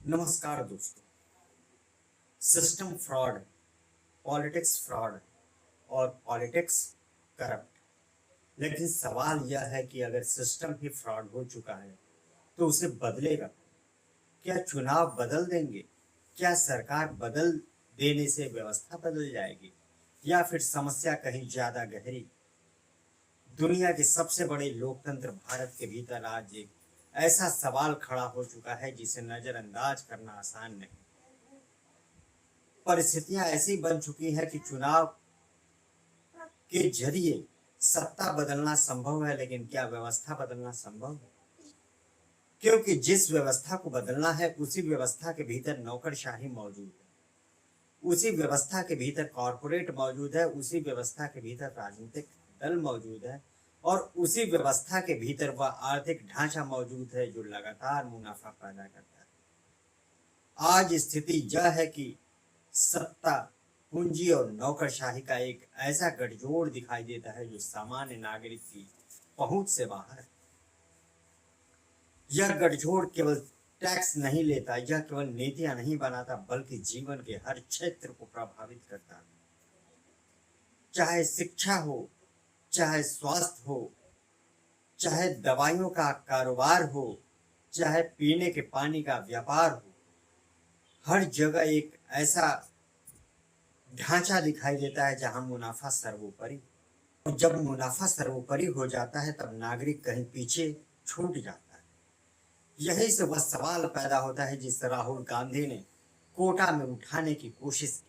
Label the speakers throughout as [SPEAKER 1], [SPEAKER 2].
[SPEAKER 1] नमस्कार दोस्तों। System fraud, politics fraud और पॉलिटिक्स करप्ट। लेकिन सवाल यह है कि अगर सिस्टम ही फ्रॉड हो चुका है तो उसे बदलेगा? क्या चुनाव बदल देंगे? क्या सरकार बदल देने से व्यवस्था बदल जाएगी या फिर समस्या कहीं ज्यादा गहरी? दुनिया के सबसे बड़े लोकतंत्र भारत के भीतर आज एक ऐसा सवाल खड़ा हो चुका है जिसे नजरअंदाज करना आसान नहीं। परिस्थितियां ऐसी बन चुकी है कि चुनाव के जरिए सत्ता बदलना संभव है, लेकिन क्या व्यवस्था बदलना संभव है? क्योंकि जिस व्यवस्था को बदलना है उसी व्यवस्था के भीतर नौकरशाही मौजूद है, उसी व्यवस्था के भीतर कॉरपोरेट मौजूद है, उसी व्यवस्था के भीतर राजनीतिक दल मौजूद है और उसी व्यवस्था के भीतर वह आर्थिक ढांचा मौजूद है जो लगातार मुनाफा पैदा करता है। आज स्थिति यह है कि सत्ता, पूंजी और नौकरशाही का एक ऐसा गठजोड़ दिखाई देता है जो सामान्य नागरिक की पहुंच से बाहर है। यह गठजोड़ केवल टैक्स नहीं लेता, यह केवल नीतियां नहीं बनाता, बल्कि जीवन के हर क्षेत्र को प्रभावित करता है। चाहे शिक्षा हो, चाहे स्वास्थ्य हो, चाहे दवाइयों का कारोबार हो, चाहे पीने के पानी का व्यापार हो, हर जगह एक ऐसा ढांचा दिखाई देता है जहां मुनाफा सर्वोपरि। और जब मुनाफा सर्वोपरि हो जाता है तब नागरिक कहीं पीछे छूट जाता है। यही से वह सवाल पैदा होता है जिसे राहुल गांधी ने कोटा में उठाने की कोशिश की।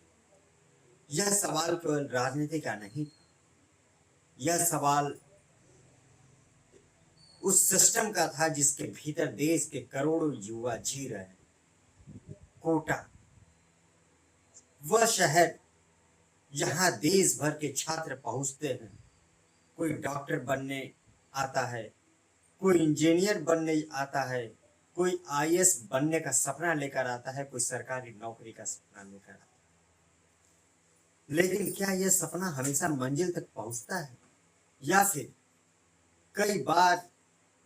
[SPEAKER 1] यह सवाल केवल राजनीति का नहीं था, यह सवाल उस सिस्टम का था जिसके भीतर देश के करोड़ों युवा जी रहे हैं। कोटा, वह शहर जहां देश भर के छात्र पहुंचते हैं। कोई डॉक्टर बनने आता है, कोई इंजीनियर बनने आता है, कोई आईएएस बनने का सपना लेकर आता है, कोई सरकारी नौकरी का सपना लेकर आता है। लेकिन क्या यह सपना हमेशा मंजिल तक पहुंचता है या फिर कई बार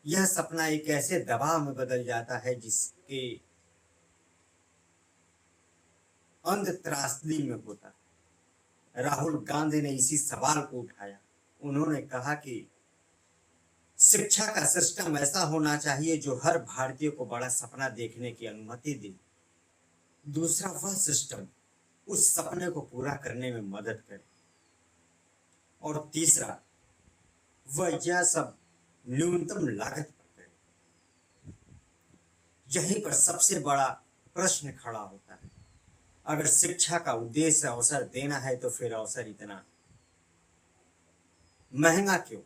[SPEAKER 1] यह सपना एक ऐसे दबाव में बदल जाता है जिसके अंत त्रासदी में होता है। राहुल गांधी ने इसी सवाल को उठाया। उन्होंने कहा कि शिक्षा का सिस्टम ऐसा होना चाहिए जो हर भारतीय को बड़ा सपना देखने की अनुमति दे। दूसरा, वह सिस्टम उस सपने को पूरा करने में मदद करे। और तीसरा, वह यह सब न्यूनतम लागत पर करे। यहीं पर सबसे बड़ा प्रश्न खड़ा होता है। अगर शिक्षा का उद्देश्य अवसर देना है तो फिर अवसर इतना महंगा क्यों?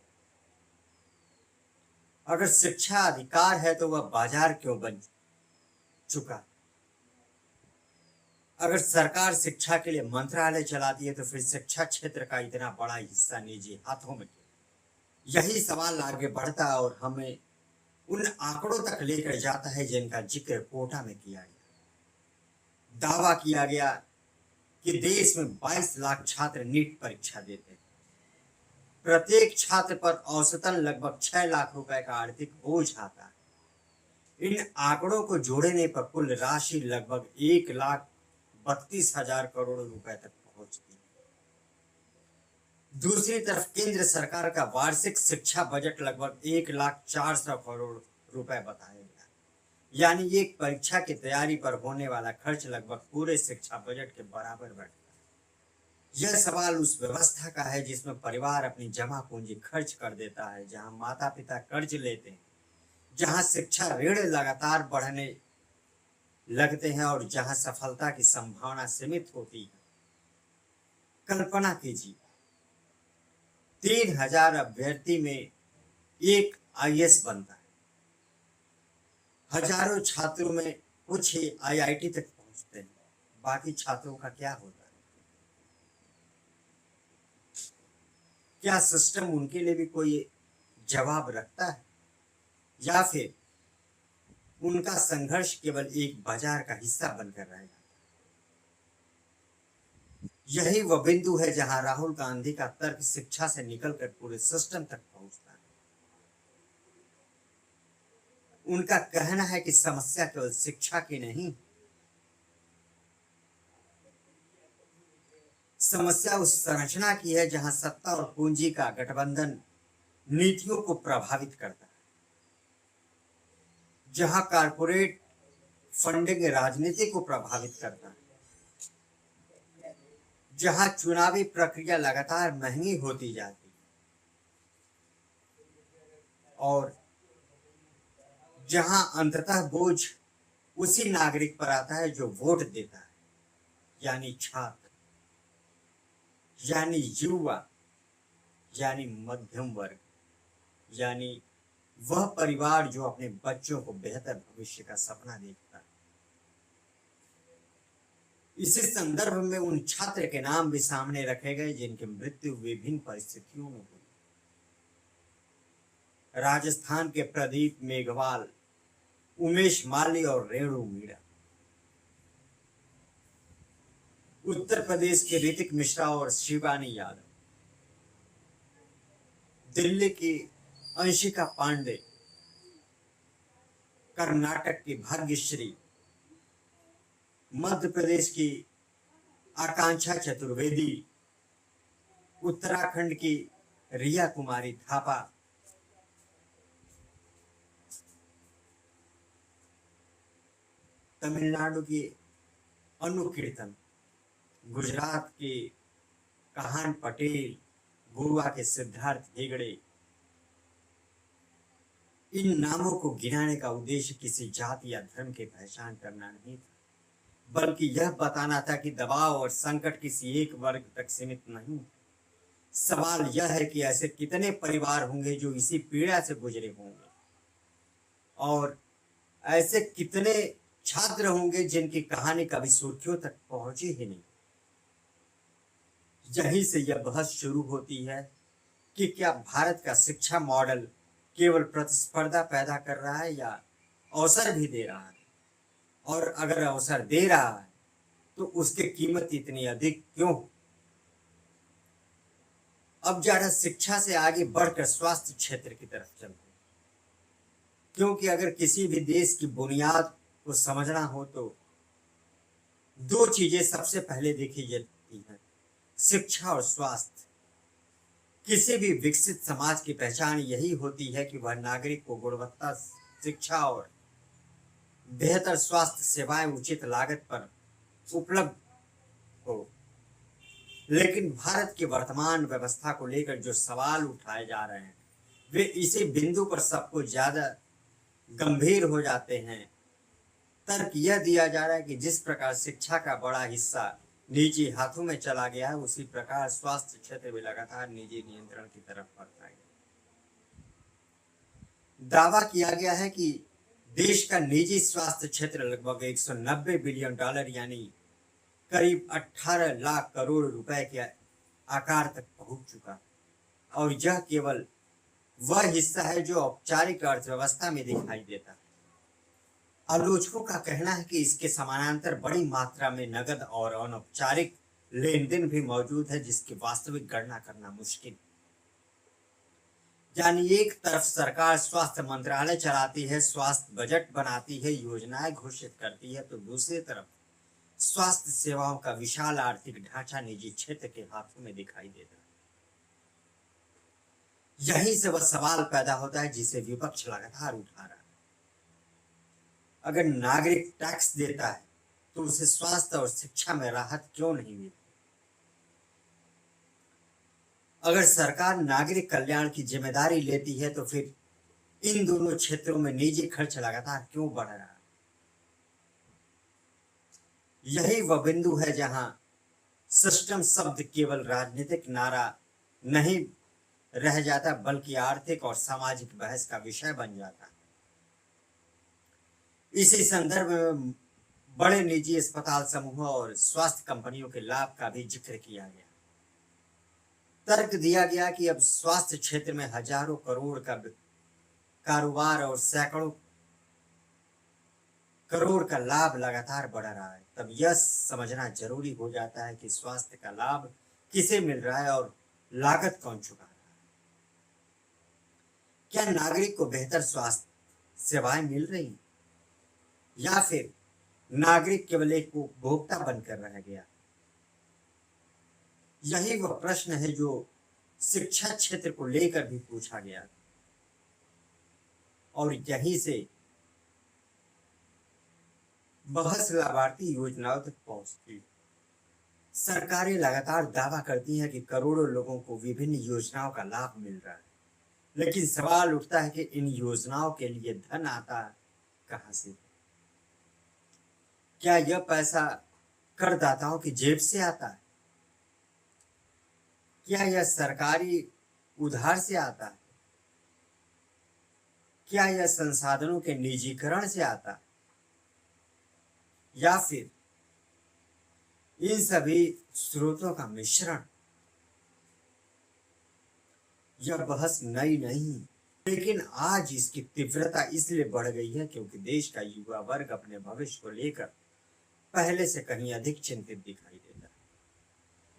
[SPEAKER 1] अगर शिक्षा अधिकार है तो वह बाजार क्यों बन चुका? अगर सरकार शिक्षा के लिए मंत्रालय चलाती है तो फिर शिक्षा क्षेत्र का इतना बड़ा हिस्सा निजी हाथों में क्यों? यही सवाल आगे बढ़ता है और हमें उन आंकड़ों तक लेकर जाता है जिनका जिक्र कोटा में किया गया। दावा किया गया कि देश में 22 लाख छात्र नीट परीक्षा देते हैं। प्रत्येक छात्र पर औसतन लगभग 6 लाख रुपए का आर्थिक बोझ आता है। इन आंकड़ों को जोड़ने पर कुल राशि लगभग 1,32,000 करोड़ रुपए तक पहुंचती है। दूसरी तरफ केंद्र सरकार का वार्षिक शिक्षा बजट लगभग 1,04,000 करोड़ रुपए बताया गया, यानी एक परीक्षा की तैयारी पर होने वाला खर्च लगभग पूरे शिक्षा बजट के बराबर बैठता है। यह सवाल उस व्यवस्था का है जिसमें परिवार अपनी जमा पूंजी खर्च कर देता है, जहां माता पिता कर्ज लेते हैं, जहां शिक्षा ऋण लगातार बढ़ने लगते हैं और जहां सफलता की संभावना सीमित होती है। कल्पना कीजिए, 3,000 अभ्यर्थी में एक आईएएस बनता है। हजारों छात्रों में कुछ ही आईआईटी तक पहुंचते हैं। बाकी छात्रों का क्या होता है? क्या सिस्टम उनके लिए भी कोई जवाब रखता है या फिर उनका संघर्ष केवल एक बाजार का हिस्सा बनकर रह जाता है? यही वह बिंदु है जहां राहुल गांधी का तर्क शिक्षा से निकलकर पूरे सिस्टम तक पहुंचता है। उनका कहना है कि समस्या केवल शिक्षा की नहीं, समस्या उस संरचना की है जहां सत्ता और पूंजी का गठबंधन नीतियों को प्रभावित करता है, जहां कारपोरेट फंडिंग राजनीति को प्रभावित करता है, जहां चुनावी प्रक्रिया लगातार महंगी होती जाती है और जहां अंततः बोझ उसी नागरिक पर आता है जो वोट देता है, यानी छात्र, यानी युवा, यानी मध्यम वर्ग, यानी वह परिवार जो अपने बच्चों को बेहतर भविष्य का सपना देखता है। इसी संदर्भ में उन छात्र के नाम भी सामने रखे गए जिनकी मृत्यु विभिन्न परिस्थितियों में हुई। राजस्थान के प्रदीप मेघवाल, उमेश माली और रेणु मीणा, उत्तर प्रदेश के ऋतिक मिश्रा और शिवानी यादव, दिल्ली की अंशिका पांडे, कर्नाटक की भाग्यश्री, मध्य प्रदेश की आकांक्षा चतुर्वेदी, उत्तराखंड की रिया कुमारी थापा, तमिलनाडु की अनु कीर्तन, गुजरात के कहान पटेल, गोवा के सिद्धार्थ हेगड़े। इन नामों को गिनाने का उद्देश्य किसी जाति या धर्म की पहचान करना नहीं था, बल्कि यह बताना था कि दबाव और संकट किसी एक वर्ग तक सीमित नहीं। सवाल यह है कि ऐसे कितने परिवार होंगे जो इसी पीड़ा से गुजरे होंगे, और ऐसे कितने छात्र होंगे जिनकी कहानी कभी सुर्खियों तक पहुंची ही नहीं। यहीं से यह बहस शुरू होती है कि क्या भारत का शिक्षा मॉडल केवल प्रतिस्पर्धा पैदा कर रहा है या अवसर भी दे रहा है, और अगर अवसर दे रहा है तो उसकी कीमत इतनी अधिक क्यों? अब जरा शिक्षा से आगे बढ़कर स्वास्थ्य क्षेत्र की तरफ चलते हैं, क्योंकि अगर किसी भी देश की बुनियाद को समझना हो तो दो चीजें सबसे पहले देखी जाती हैं, शिक्षा और स्वास्थ्य। किसी भी विकसित समाज की पहचान यही होती है कि वह नागरिक को गुणवत्ता शिक्षा और बेहतर स्वास्थ्य सेवाएं उचित लागत पर उपलब्ध हो। लेकिन भारत की वर्तमान व्यवस्था को लेकर जो सवाल उठाए जा रहे हैं वे इसी बिंदु पर सबको ज्यादा गंभीर हो जाते हैं। तर्क यह दिया जा रहा है कि जिस प्रकार शिक्षा का बड़ा हिस्सा निजी हाथों में चला गया है, उसी प्रकार स्वास्थ्य क्षेत्र भी लगातार निजी नियंत्रण की तरफ बढ़ता है। दावा किया गया है कि देश का निजी स्वास्थ्य क्षेत्र लगभग 190 बिलियन डॉलर यानी करीब 18 लाख करोड़ रुपए के आकार तक पहुंच चुका है, और यह केवल वह हिस्सा है जो औपचारिक अर्थव्यवस्था में दिखाई देता है। आलोचकों का कहना है कि इसके समानांतर बड़ी मात्रा में नकद और अनौपचारिक लेन देन भी मौजूद है, जिसकी वास्तविक गणना करना मुश्किल। यानी एक तरफ सरकार स्वास्थ्य मंत्रालय चलाती है, स्वास्थ्य बजट बनाती है, योजनाएं घोषित करती है, तो दूसरी तरफ स्वास्थ्य सेवाओं का विशाल आर्थिक ढांचा निजी क्षेत्र के हाथों में दिखाई देता है। यहीं से वह सवाल पैदा होता है जिसे विपक्ष लगातार उठा रहा है। अगर नागरिक टैक्स देता है तो उसे स्वास्थ्य और शिक्षा में राहत क्यों नहीं मिलती? अगर सरकार नागरिक कल्याण की जिम्मेदारी लेती है तो फिर इन दोनों क्षेत्रों में निजी खर्च लगातार क्यों बढ़ रहा है? यही वह बिंदु है जहां सिस्टम शब्द केवल राजनीतिक नारा नहीं रह जाता, बल्कि आर्थिक और सामाजिक बहस का विषय बन जाता है। इसी संदर्भ में बड़े निजी अस्पताल समूहों और स्वास्थ्य कंपनियों के लाभ का भी जिक्र किया गया। तर्क दिया गया कि अब स्वास्थ्य क्षेत्र में हजारों करोड़ का कारोबार और सैकड़ों करोड़ का लाभ लगातार बढ़ रहा है। तब यह समझना जरूरी हो जाता है कि स्वास्थ्य का लाभ किसे मिल रहा है और लागत कौन चुका रहा है। क्या नागरिक को बेहतर स्वास्थ्य सेवाएं मिल रही, या फिर नागरिक केवल एक उपभोक्ता बनकर रह गया? यही वह प्रश्न है जो शिक्षा क्षेत्र को लेकर भी पूछा गया और यहीं से बहस लाभार्थी योजनाओं तक पहुंचती। सरकारें लगातार दावा करती हैं कि करोड़ों लोगों को विभिन्न योजनाओं का लाभ मिल रहा है, लेकिन सवाल उठता है कि इन योजनाओं के लिए धन आता कहां से? क्या यह पैसा करदाताओं की जेब से आता है? क्या यह सरकारी उधार से आता है? क्या यह संसाधनों के निजीकरण से आता है, या फिर इन सभी स्रोतों का मिश्रण? यह बहस नई नहीं, लेकिन आज इसकी तीव्रता इसलिए बढ़ गई है क्योंकि देश का युवा वर्ग अपने भविष्य को लेकर पहले से कहीं अधिक चिंतित दिखाई देता है।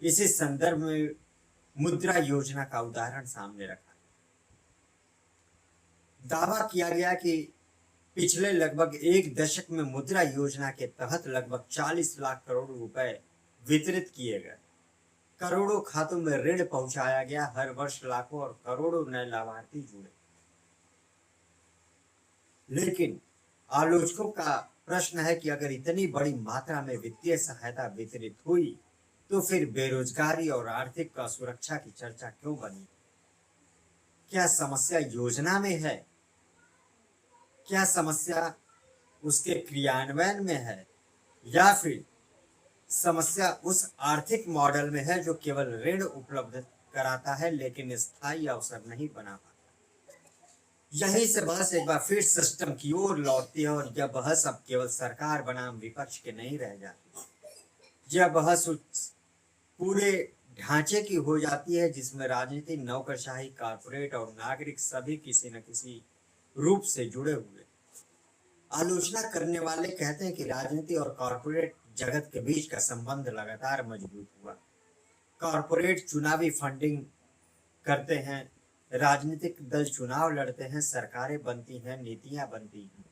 [SPEAKER 1] इसी संदर्भ में मुद्रा योजना का उदाहरण सामने रखा। दावा किया गया कि पिछले लगभग एक दशक में मुद्रा योजना के तहत लगभग 40 लाख करोड़ रुपए वितरित किए गए। करोड़ों खातों में ऋण पहुंचाया गया। हर वर्ष लाखों और करोड़ों नए लाभार्थी जुड़े। लेकिन आलोचकों का प्रश्न है कि अगर इतनी बड़ी मात्रा में वित्तीय सहायता वितरित हुई तो फिर बेरोजगारी और आर्थिक असुरक्षा की चर्चा क्यों बनी? क्या समस्या योजना में है? क्या समस्या उसके क्रियान्वयन में है, या फिर समस्या उस आर्थिक मॉडल में है जो केवल ऋण उपलब्ध कराता है लेकिन स्थायी अवसर नहीं बना पाता? यहीं से बहस एक बार फिर सिस्टम की ओर लौटती है और यह बहस अब केवल सरकार बनाम विपक्ष के नहीं रह जाती। यह बहस उस पूरे ढांचे की हो जाती है जिसमें राजनीति, नौकरशाही, कारपोरेट और नागरिक सभी किसी न किसी रूप से जुड़े हुए। आलोचना करने वाले कहते हैं कि राजनीति और कॉरपोरेट जगत के बीच का संबंध लगातार मजबूत हुआ। कॉरपोरेट चुनावी फंडिंग करते हैं, राजनीतिक दल चुनाव लड़ते हैं, सरकारें बनती हैं, नीतियां बनती हैं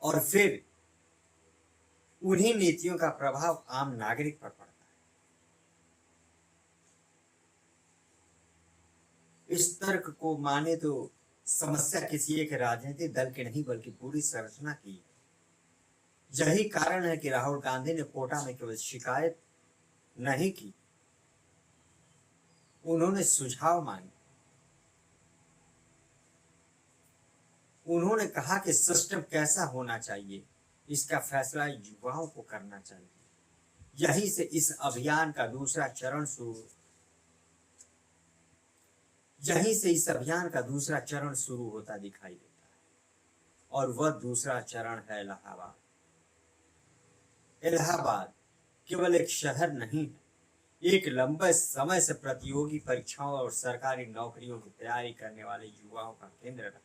[SPEAKER 1] और फिर उन्हीं नीतियों का प्रभाव आम नागरिक पर पड़ता है। इस तर्क को माने तो समस्या किसी एक राजनीतिक दल की नहीं बल्कि पूरी संरचना की है। यही कारण है कि राहुल गांधी ने कोटा में केवल शिकायत नहीं की, उन्होंने सुझाव मांगे। उन्होंने कहा कि सिस्टम कैसा होना चाहिए, इसका फैसला युवाओं को करना चाहिए। यहीं से इस अभियान का दूसरा चरण शुरू होता दिखाई देता है और वह दूसरा चरण है इलाहाबाद। इलाहाबाद केवल एक शहर नहीं है, एक लंबे समय से प्रतियोगी परीक्षाओं और सरकारी नौकरियों की तैयारी करने वाले युवाओं का केंद्र रहा।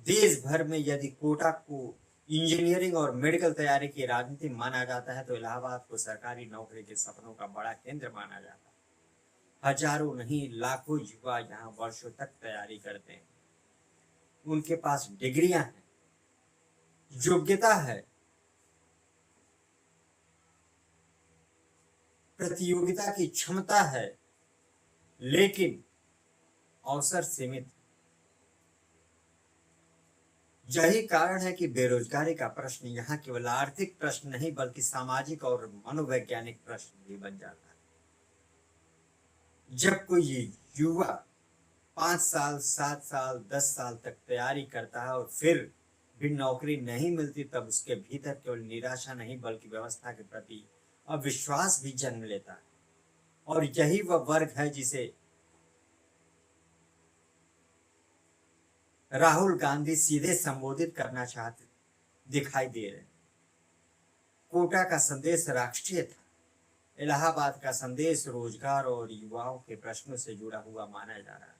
[SPEAKER 1] देश भर में यदि कोटा को इंजीनियरिंग और मेडिकल तैयारी की राजनीति माना जाता है तो इलाहाबाद को सरकारी नौकरी के सपनों का बड़ा केंद्र माना जाता है। हजारों नहीं लाखों युवा यहाँ वर्षों तक तैयारी करते हैं। उनके पास डिग्रियां हैं, योग्यता है, प्रतियोगिता की क्षमता है, लेकिन अवसर सीमित। यही कारण है कि बेरोजगारी का प्रश्न यहाँ केवल आर्थिक प्रश्न नहीं बल्कि सामाजिक और मनोवैज्ञानिक प्रश्न भी बन जाता है। जब कोई युवा 5 साल, 7 साल, 10 साल तक तैयारी करता है और फिर भी नौकरी नहीं मिलती, तब उसके भीतर केवल निराशा नहीं बल्कि व्यवस्था के प्रति अविश्वास भी जन्म लेता है। और यही वह वर्ग है जिसे राहुल गांधी सीधे संबोधित करना चाहते दिखाई दे रहे। कोटा का संदेश राष्ट्रीय था, इलाहाबाद का संदेश रोजगार और युवाओं के प्रश्नों से जुड़ा हुआ माना जा रहा है।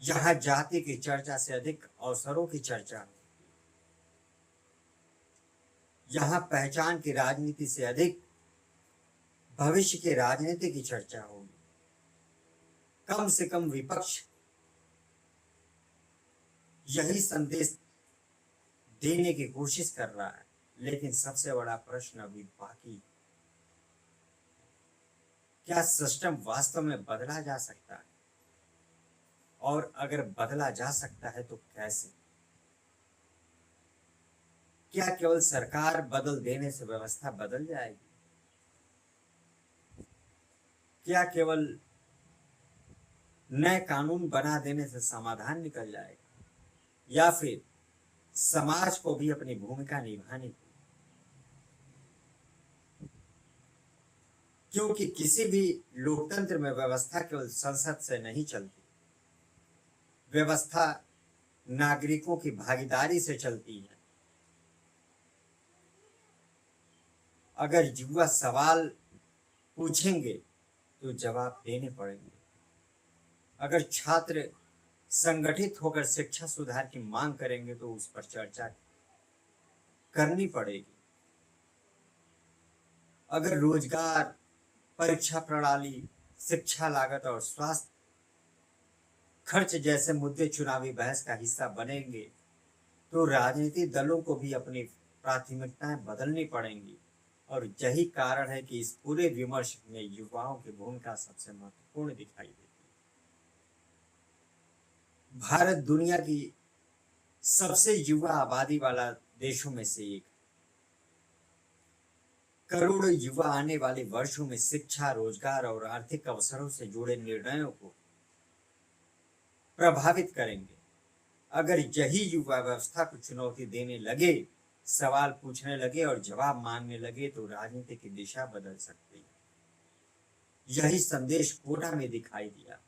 [SPEAKER 1] यहाँ जाति की चर्चा से अधिक अवसरों की चर्चा होगी, यहाँ पहचान की राजनीति से अधिक भविष्य की राजनीति की चर्चा होगी। कम से कम विपक्ष यही संदेश देने की कोशिश कर रहा है, लेकिन सबसे बड़ा प्रश्न अभी बाकी। क्या सिस्टम वास्तव में बदला जा सकता है? और अगर बदला जा सकता है तो कैसे? क्या केवल सरकार बदल देने से व्यवस्था बदल जाएगी? क्या केवल नए कानून बना देने से समाधान निकल जाएगा? या फिर समाज को भी अपनी भूमिका निभानी होगी? क्योंकि किसी भी लोकतंत्र में व्यवस्था केवल संसद से नहीं चलती, व्यवस्था नागरिकों की भागीदारी से चलती है। अगर युवा सवाल पूछेंगे तो जवाब देने पड़ेंगे। अगर छात्र संगठित होकर शिक्षा सुधार की मांग करेंगे तो उस पर चर्चा करनी पड़ेगी। अगर रोजगार, परीक्षा प्रणाली, शिक्षा लागत और स्वास्थ्य खर्च जैसे मुद्दे चुनावी बहस का हिस्सा बनेंगे तो राजनीतिक दलों को भी अपनी प्राथमिकताएं बदलनी पड़ेंगी। और यही कारण है कि इस पूरे विमर्श में युवाओं की भूमिका सबसे महत्वपूर्ण दिखाई देती है। भारत दुनिया की सबसे युवा आबादी वाला देशों में से एक। करोड़ों युवा आने वाले वर्षों में शिक्षा, रोजगार और आर्थिक अवसरों से जुड़े निर्णयों को प्रभावित करेंगे। अगर यही युवा व्यवस्था को चुनौती देने लगे, सवाल पूछने लगे और जवाब मांगने लगे तो राजनीति की दिशा बदल सकती है। यही संदेश कोटा में दिखाई दिया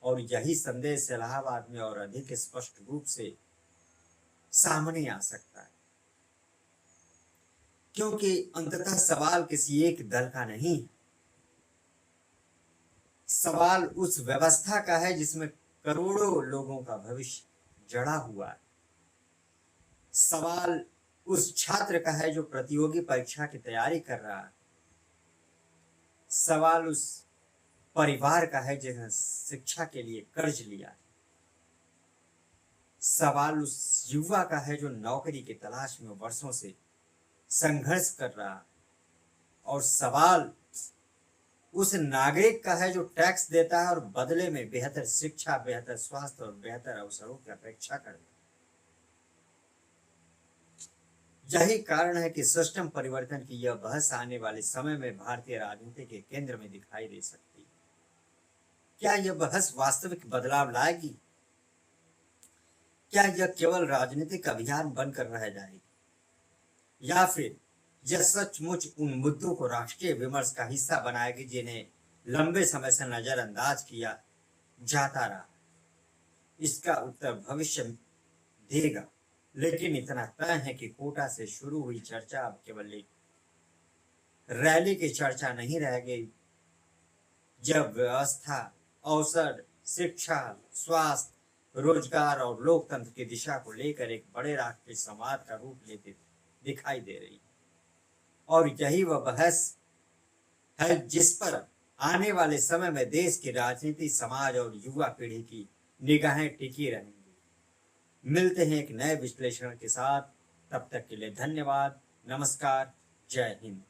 [SPEAKER 1] और यही संदेश इलाहाबाद में और अधिक स्पष्ट रूप से सामने आ सकता है। क्योंकि अंततः सवाल किसी एक दल का नहीं है, सवाल उस व्यवस्था का है जिसमें करोड़ों लोगों का भविष्य जड़ा हुआ है। सवाल उस छात्र का है जो प्रतियोगी परीक्षा की तैयारी कर रहा है। सवाल उस परिवार का है जिसने शिक्षा के लिए कर्ज लिया है। सवाल उस युवा का है जो नौकरी की तलाश में वर्षों से संघर्ष कर रहा है। और सवाल उस नागरिक का है जो टैक्स देता है और बदले में बेहतर शिक्षा, बेहतर स्वास्थ्य और बेहतर अवसरों की अपेक्षा करता है। यही कारण है कि सिस्टम परिवर्तन की यह बहस आने वाले समय में भारतीय राजनीति के केंद्र में दिखाई दे सकती है। क्या यह बहस वास्तविक बदलाव लाएगी? क्या यह केवल राजनीतिक अभियान बनकर रह जाएगी, या फिर यह सचमुच उन मुद्दों को राष्ट्रीय विमर्श का हिस्सा बनाएगी जिन्हें लंबे समय से नजरअंदाज किया जाता रहा? इसका उत्तर भविष्य देगा, लेकिन इतना तय है कि कोटा से शुरू हुई चर्चा अब केवल एक रैली की चर्चा नहीं रह गई। जब व्यवस्था, अवसर, शिक्षा, स्वास्थ्य, रोजगार और लोकतंत्र की दिशा को लेकर एक बड़े राष्ट्रीय संवाद का रूप लेते दिखाई दे रही है। और यही वह बहस है जिस पर आने वाले समय में देश की राजनीति, समाज और युवा पीढ़ी की निगाहें टिकी रहेंगी। मिलते हैं एक नए विश्लेषण के साथ, तब तक के लिए धन्यवाद, नमस्कार, जय हिंद।